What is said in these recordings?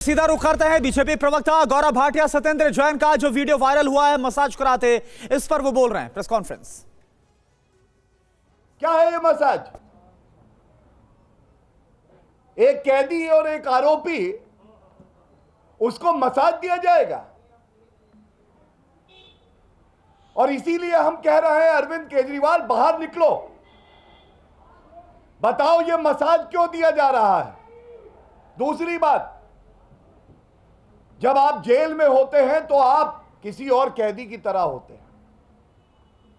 सीधा रुख करते हैं बीजेपी प्रवक्ता गौरव भाटिया सत्येंद्र जैन का जो वीडियो वायरल हुआ है मसाज कराते, इस पर वो बोल रहे हैं। Press conference. क्या है ये मसाज? एक कैदी और एक आरोपी, उसको मसाज दिया जाएगा। और इसीलिए हम कह रहे हैं अरविंद केजरीवाल बाहर निकलो, बताओ ये मसाज क्यों दिया जा रहा है। दूसरी बात, जब आप जेल में होते हैं तो आप किसी और कैदी की तरह होते हैं,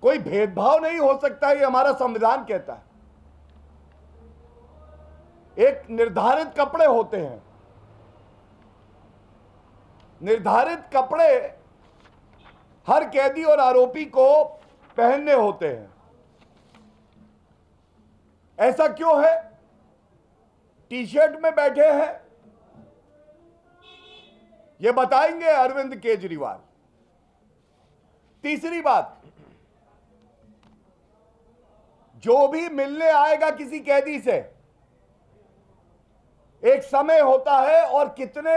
कोई भेदभाव नहीं हो सकता, ये हमारा संविधान कहता है। एक निर्धारित कपड़े होते हैं, निर्धारित कपड़े हर कैदी और आरोपी को पहनने होते हैं। ऐसा क्यों है? टी शर्ट में बैठे हैं, ये बताएंगे अरविंद केजरीवाल। तीसरी बात, जो भी मिलने आएगा किसी कैदी से, एक समय होता है और कितने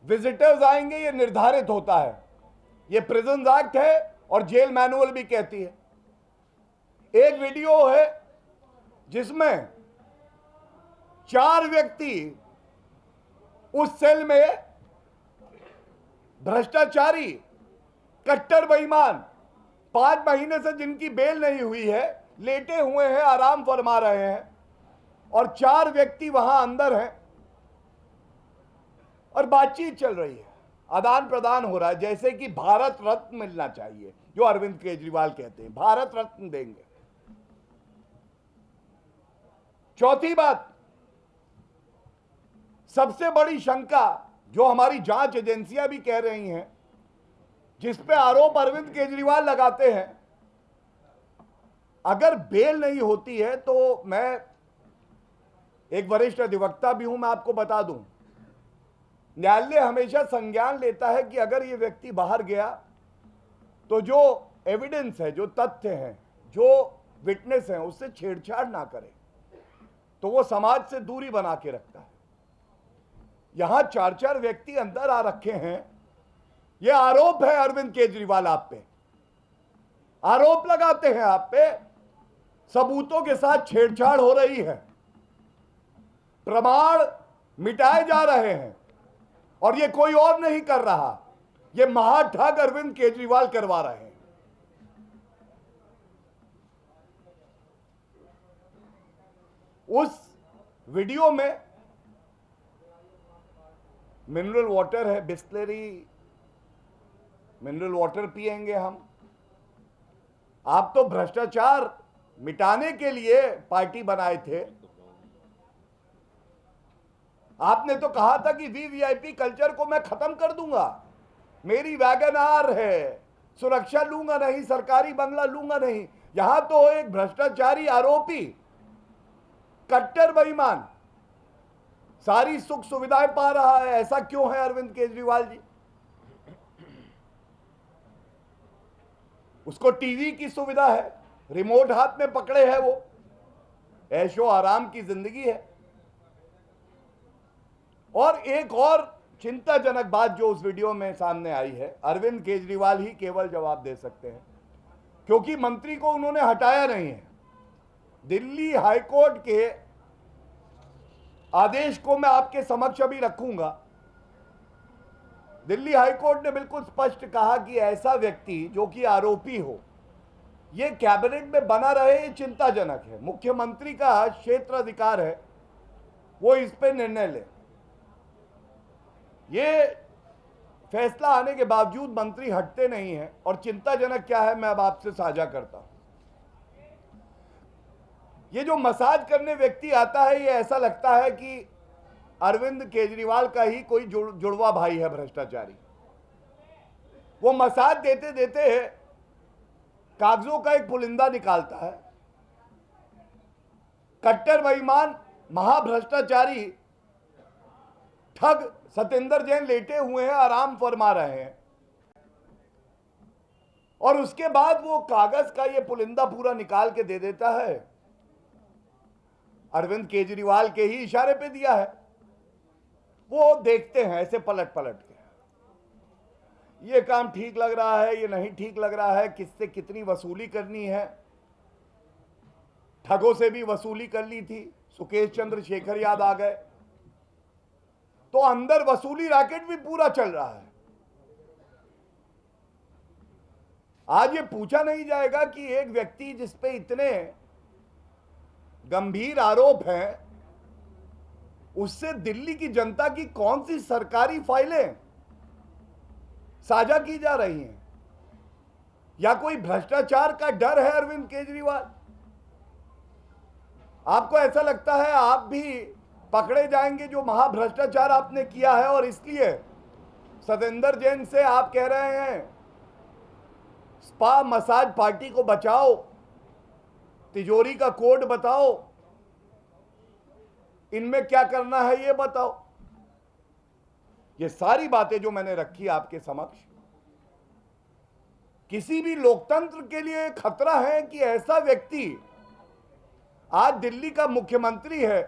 विजिटर्स आएंगे ये निर्धारित होता है। ये प्रिजन एक्ट है और जेल मैनुअल भी कहती है। एक वीडियो है जिसमें 4 व्यक्ति उस सेल में भ्रष्टाचारी, कट्टर बेईमान, 5 महीने से जिनकी बेल नहीं हुई है, लेटे हुए हैं, आराम फरमा रहे हैं, और 4 व्यक्ति वहां अंदर हैं और बातचीत चल रही है, आदान प्रदान हो रहा है, जैसे कि भारत रत्न मिलना चाहिए, जो अरविंद केजरीवाल कहते हैं भारत रत्न देंगे। चौथी बात, सबसे बड़ी शंका जो हमारी जांच एजेंसियां भी कह रही हैं, जिस पे आरोप अरविंद केजरीवाल लगाते हैं, अगर बेल नहीं होती है तो मैं एक वरिष्ठ अधिवक्ता भी हूं, मैं आपको बता दूं, न्यायालय हमेशा संज्ञान लेता है कि अगर ये व्यक्ति बाहर गया तो जो एविडेंस है, जो तथ्य हैं, जो विटनेस हैं, उससे छेड़छाड़ ना करे, तो वो समाज से दूरी बना के रखता है। यहां 4 व्यक्ति अंदर आ रखे हैं, यह आरोप है अरविंद केजरीवाल आप पे, आरोप लगाते हैं आप पे, सबूतों के साथ छेड़छाड़ हो रही है, प्रमाण मिटाए जा रहे हैं, और ये कोई और नहीं कर रहा, ये महाठग अरविंद केजरीवाल करवा रहे हैं। उस वीडियो में मिनरल वाटर है, बिस्लरी मिनरल वाटर पिएंगे हम। आप तो भ्रष्टाचार मिटाने के लिए पार्टी बनाए थे। आपने तो कहा था कि वीवीआईपी कल्चर को मैं खत्म कर दूंगा, मेरी वैगन आर है, सुरक्षा लूंगा नहीं, सरकारी बंगला लूंगा नहीं। यहां तो एक भ्रष्टाचारी आरोपी, कट्टर बेईमान सारी सुख सुविधाएं पा रहा है। ऐसा क्यों है अरविंद केजरीवाल जी? उसको टीवी की सुविधा है, रिमोट हाथ में पकड़े है, वो ऐशो आराम की जिंदगी है। और एक और चिंताजनक बात जो उस वीडियो में सामने आई है, अरविंद केजरीवाल ही केवल जवाब दे सकते हैं, क्योंकि मंत्री को उन्होंने हटाया नहीं है। दिल्ली हाईकोर्ट के आदेश को मैं आपके समक्ष अभी रखूंगा। दिल्ली हाईकोर्ट ने बिल्कुल स्पष्ट कहा कि ऐसा व्यक्ति जो कि आरोपी हो, यह कैबिनेट में बना रहे, ये चिंताजनक है। मुख्यमंत्री का क्षेत्र अधिकार है, वो इस पे निर्णय ले। ये फैसला आने के बावजूद मंत्री हटते नहीं हैं, और चिंताजनक क्या है मैं अब आपसे साझा करता हूं। ये जो मसाज करने व्यक्ति आता है, ये ऐसा लगता है कि अरविंद केजरीवाल का ही कोई जुड़वा भाई है भ्रष्टाचारी। वो मसाज देते देते कागजों का एक पुलिंदा निकालता है। कट्टर बेईमान महाभ्रष्टाचारी ठग सत्येंद्र जैन लेटे हुए हैं, आराम फरमा रहे हैं, और उसके बाद वो कागज का ये पुलिंदा पूरा निकाल के दे देता है। अरविंद केजरीवाल के ही इशारे पे दिया है। वो देखते हैं ऐसे पलट पलट के, ये काम ठीक लग रहा है, ये नहीं ठीक लग रहा है, किससे कितनी वसूली करनी है। ठगों से भी वसूली कर ली थी, सुकेश चंद्र शेखर याद आ गए, तो अंदर वसूली रैकेट भी पूरा चल रहा है। आज ये पूछा नहीं जाएगा कि एक व्यक्ति जिस पे इतने गंभीर आरोप हैं, उससे दिल्ली की जनता की कौन सी सरकारी फाइलें साझा की जा रही हैं, या कोई भ्रष्टाचार का डर है अरविंद केजरीवाल? आपको ऐसा लगता है आप भी पकड़े जाएंगे जो महाभ्रष्टाचार आपने किया है, और इसलिए सतेंद्र जैन से आप कह रहे हैं स्पा मसाज पार्टी को बचाओ, तिजोरी का कोड बताओ, इनमें क्या करना है ये बताओ। ये सारी बातें जो मैंने रखी आपके समक्ष, किसी भी लोकतंत्र के लिए खतरा है कि ऐसा व्यक्ति आज दिल्ली का मुख्यमंत्री है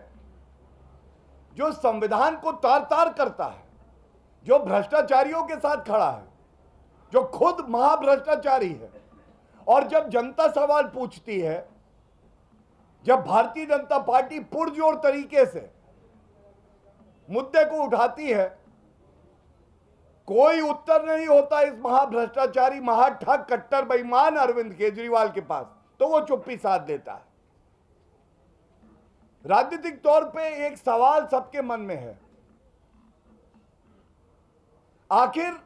जो संविधान को तार तार करता है, जो भ्रष्टाचारियों के साथ खड़ा है, जो खुद महाभ्रष्टाचारी है। और जब जनता सवाल पूछती है, जब भारतीय जनता पार्टी पुरजोर तरीके से मुद्दे को उठाती है, कोई उत्तर नहीं होता इस महाभ्रष्टाचारी, महाठग, कट्टर बेईमान अरविंद केजरीवाल के पास, तो वो चुप्पी साध देता है। राजनीतिक तौर पे एक सवाल सबके मन में है, आखिर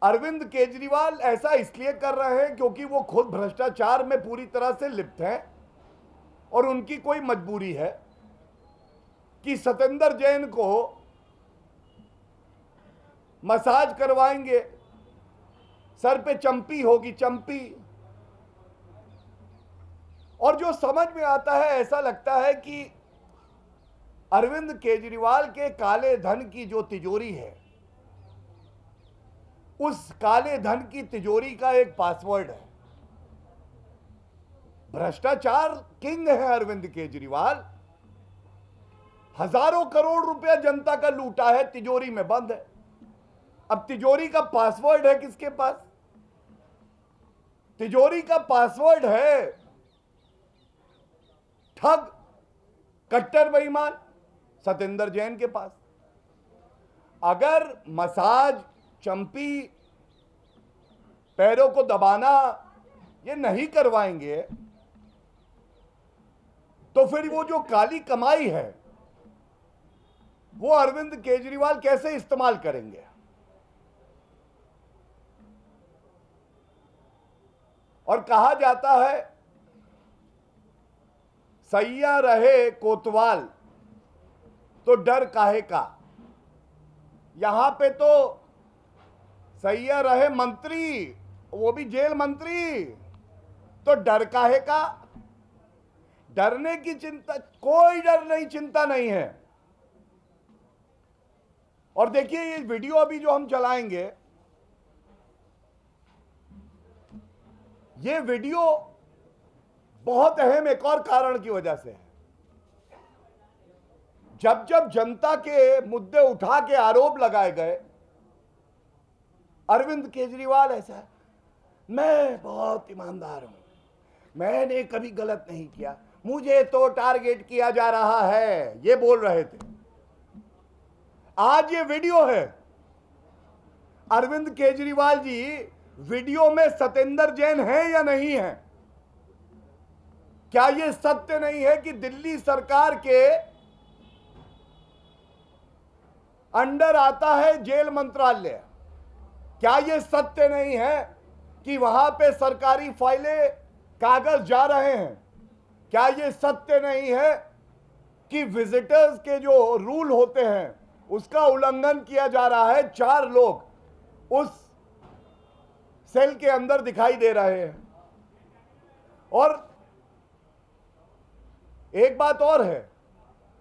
अरविंद केजरीवाल ऐसा इसलिए कर रहे हैं क्योंकि वो खुद भ्रष्टाचार में पूरी तरह से लिप्त हैं, और उनकी कोई मजबूरी है कि सतेंद्र जैन को मसाज करवाएंगे, सर पे चंपी होगी, चंपी। और जो समझ में आता है, ऐसा लगता है कि अरविंद केजरीवाल के काले धन की जो तिजोरी है, उस काले धन की तिजोरी का एक पासवर्ड है। भ्रष्टाचार किंग है अरविंद केजरीवाल, हजारों करोड़ रुपया जनता का लूटा है, तिजोरी में बंद है। अब तिजोरी का पासवर्ड है किसके पास? तिजोरी का पासवर्ड है ठग, कट्टर बेईमान सतेंद्र जैन के पास। अगर मसाज, चंपी, पैरों को दबाना ये नहीं करवाएंगे, तो फिर वो जो काली कमाई है वो अरविंद केजरीवाल कैसे इस्तेमाल करेंगे? और कहा जाता है सैया रहे कोतवाल तो डर काहे का। यहां पे तो सैया रहे मंत्री, वो भी जेल मंत्री, तो डर काहे का? डरने की चिंता, कोई डर नहीं, चिंता नहीं है। और देखिए ये वीडियो अभी जो हम चलाएंगे, ये वीडियो बहुत अहम एक और कारण की वजह से है। जब जब जनता के मुद्दे उठा के आरोप लगाए गए, अरविंद केजरीवाल ऐसा है, मैं बहुत ईमानदार हूं, मैंने कभी गलत नहीं किया, मुझे तो टारगेट किया जा रहा है, ये बोल रहे थे। आज ये वीडियो है, अरविंद केजरीवाल जी वीडियो में सतेंद्र जैन है या नहीं है? क्या यह सत्य नहीं है कि दिल्ली सरकार के अंडर आता है जेल मंत्रालय? क्या यह सत्य नहीं है कि वहां पे सरकारी फाइलें, कागज जा रहे हैं? क्या यह सत्य नहीं है कि विजिटर्स के जो रूल होते हैं उसका उल्लंघन किया जा रहा है? 4 लोग उस सेल के अंदर दिखाई दे रहे हैं। और एक बात और है,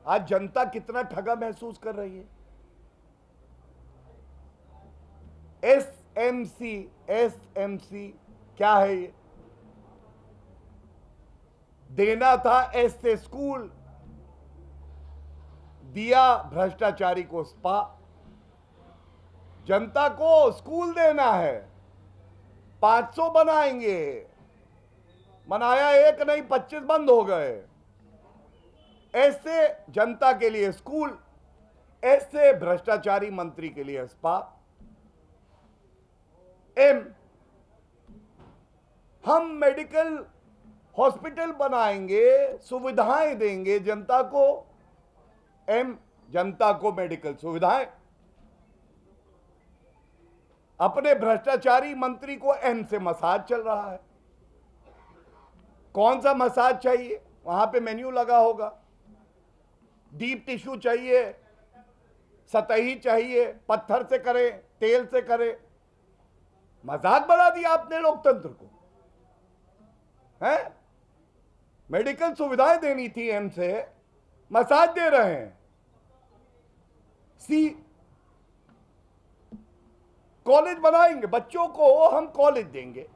आज जनता कितना ठगा महसूस कर रही है। एसएमसी क्या है ये? देना था एस से स्कूल, दिया भ्रष्टाचारी को स्पा। जनता को स्कूल देना है, 500 बनाएंगे, बनाया एक नहीं 25 बंद हो गए। ऐसे जनता के लिए स्कूल, ऐसे भ्रष्टाचारी मंत्री के लिए स्पा। एम, हम मेडिकल हॉस्पिटल बनाएंगे, सुविधाएं देंगे जनता को। एम, जनता को मेडिकल सुविधाएं। अपने भ्रष्टाचारी मंत्री को एन से मसाज चल रहा है। कौन सा मसाज चाहिए, वहां पे मेन्यू लगा होगा। डीप टिश्यू चाहिए, सतही चाहिए, पत्थर से करे, तेल से करे। मजाक बना दिया आपने लोकतंत्र को, है? मेडिकल सुविधाएं देनी थी एम से, मसाज दे रहे हैं। सी, कॉलेज बनाएंगे, बच्चों को हम कॉलेज देंगे।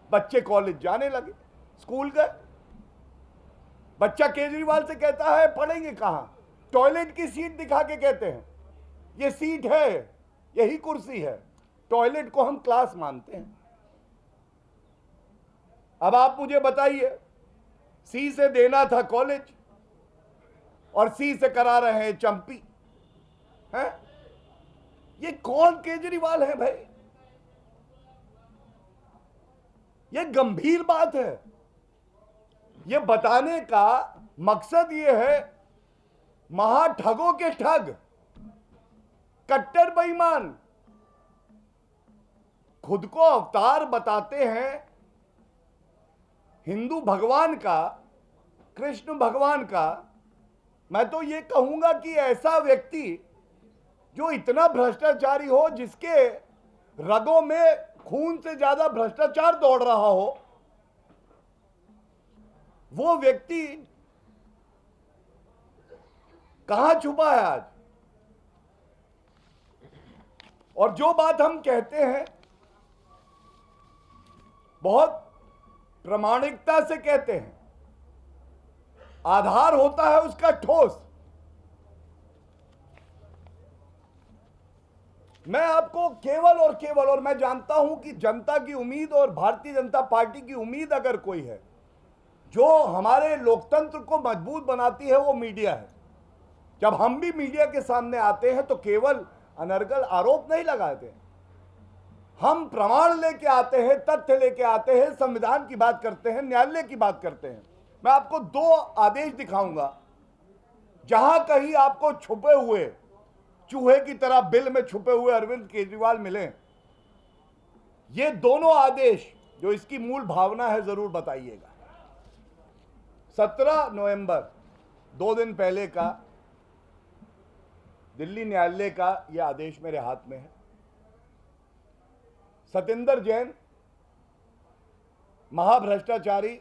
बच्चे कॉलेज जाने लगे, स्कूल गए। बच्चा केजरीवाल से कहता है पढ़ेंगे कहां, टॉयलेट की सीट दिखा के कहते हैं ये सीट है, यही कुर्सी है। टॉयलेट को हम क्लास मानते हैं। अब आप मुझे बताइए, सी से देना था कॉलेज और सी से करा रहे हैं चंपी, हैं? ये कौन केजरीवाल है भाई? ये गंभीर बात है। ये बताने का मकसद ये है, महाठगों के ठग, कट्टर बेईमान खुद को अवतार बताते हैं हिंदू भगवान का, कृष्ण भगवान का। मैं तो ये कहूंगा कि ऐसा व्यक्ति जो इतना भ्रष्टाचारी हो, जिसके रगों में खून से ज्यादा भ्रष्टाचार दौड़ रहा हो, वो व्यक्ति कहां छुपा है आज? और जो बात हम कहते हैं बहुत प्रामाणिकता से कहते हैं, आधार होता है उसका ठोस। मैं आपको केवल और केवल, और मैं जानता हूं कि जनता की उम्मीद और भारतीय जनता पार्टी की उम्मीद अगर कोई है जो हमारे लोकतंत्र को मजबूत बनाती है, वो मीडिया है। जब हम भी मीडिया के सामने आते हैं तो केवल अनर्गल आरोप नहीं लगाते, हम प्रमाण लेके आते हैं, तथ्य लेके आते हैं, संविधान की बात करते हैं, न्यायालय की बात करते हैं। मैं आपको 2 आदेश दिखाऊंगा, जहां कहीं आपको छुपे हुए चूहे की तरह बिल में छुपे हुए अरविंद केजरीवाल मिले। ये दोनों आदेश जो इसकी मूल भावना है, जरूर बताइएगा। 17 नवंबर, 2 दिन पहले का दिल्ली न्यायालय का यह आदेश मेरे हाथ में है। सतेंद्र जैन महाभ्रष्टाचारी,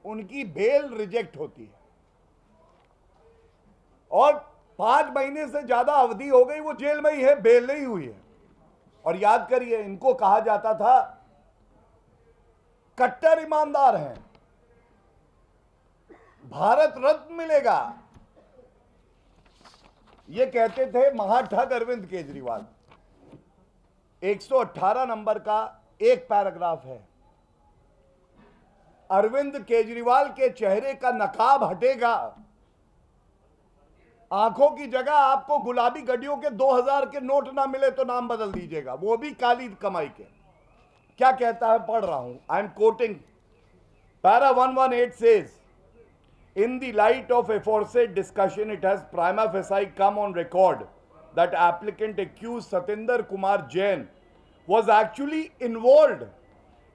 उनकी बेल रिजेक्ट होती है और 5 महीने से ज्यादा अवधि हो गई, वो जेल में ही है, बेल नहीं हुई है। और याद करिए, इनको कहा जाता था कट्टर ईमानदार हैं, भारत रत्न मिलेगा, ये कहते थे महाठग अरविंद केजरीवाल। 118 नंबर का एक पैराग्राफ है, अरविंद केजरीवाल के चेहरे का नकाब हटेगा, आंखों की जगह आपको गुलाबी गड्डियों के 2000 के नोट ना मिले तो नाम बदल दीजिएगा, वो भी काली कमाई के। क्या कहता है, पढ़ रहा हूं, I am quoting. Para 118 says, in the light of aforesaid discussion, it has prima facie come on record that applicant accused Satinder Kumar Jain was actually involved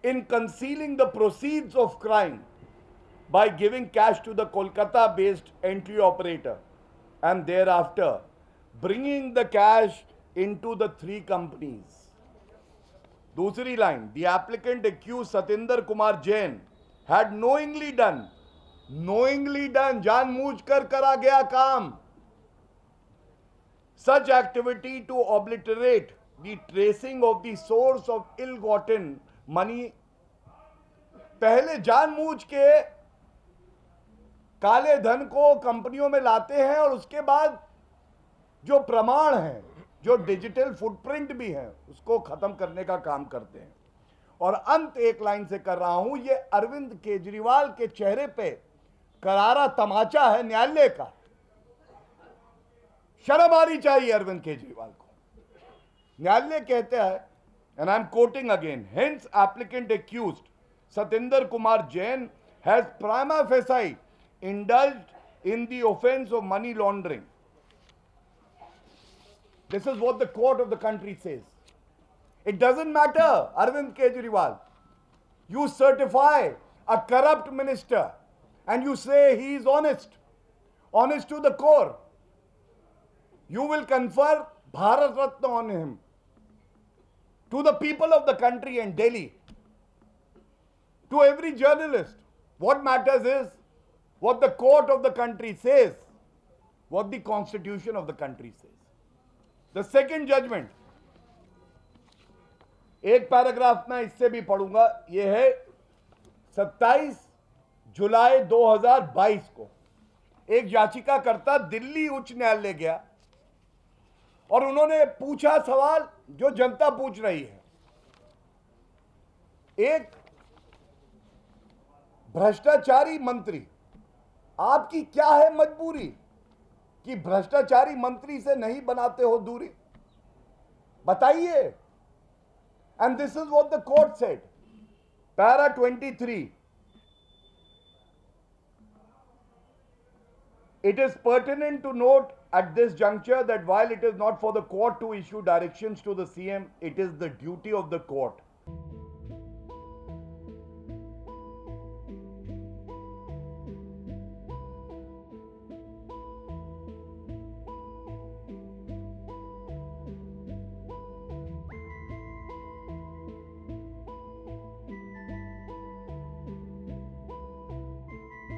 in concealing the proceeds of crime by giving cash to the Kolkata-based entry operator and thereafter bringing the cash into the 3 companies. Dusri line, the applicant accused Satinder Kumar Jain had knowingly done, जानबूझकर करा गया काम, such activity to obliterate the tracing of the source of ill-gotten money। पहले जानबूझ के काले धन को कंपनियों में लाते हैं और उसके बाद जो प्रमाण है, जो डिजिटल फुटप्रिंट भी है, उसको खत्म करने का काम करते हैं। और अंत एक लाइन से कर रहा हूं, ये अरविंद केजरीवाल के चेहरे पे करारा तमाचा है न्यायालय का। शर्म आनी चाहिए अरविंद केजरीवाल को। न्यायालय कहता है, and I'm quoting again, hence applicant accused Satinder Kumar Jain has prima facie indulged in the offense of money laundering. This is what the court of the country says. It doesn't matter, Arvind Kejriwal. You certify a corrupt minister and you say he is honest to the core. You will confer Bharat Ratna on him. To the people of the country and Delhi, to every journalist, what matters is what the court of the country says, what the constitution of the country says. The second judgment, एक paragraph में इससे भी पढ़ूंगा, यह है 27 जुलाई 2022 को एक याचिकाकर्ता दिल्ली उच्च न्यायालय गया और उन्होंने पूछा सवाल जो जनता पूछ रही है। एक भ्रष्टाचारी मंत्री, आपकी क्या है मजबूरी कि भ्रष्टाचारी मंत्री से नहीं बनाते हो दूरी? बताइए। And this is what the court said, para 23, it is pertinent to note at this juncture that while it is not for the court to issue directions to the CM, it is the duty of the court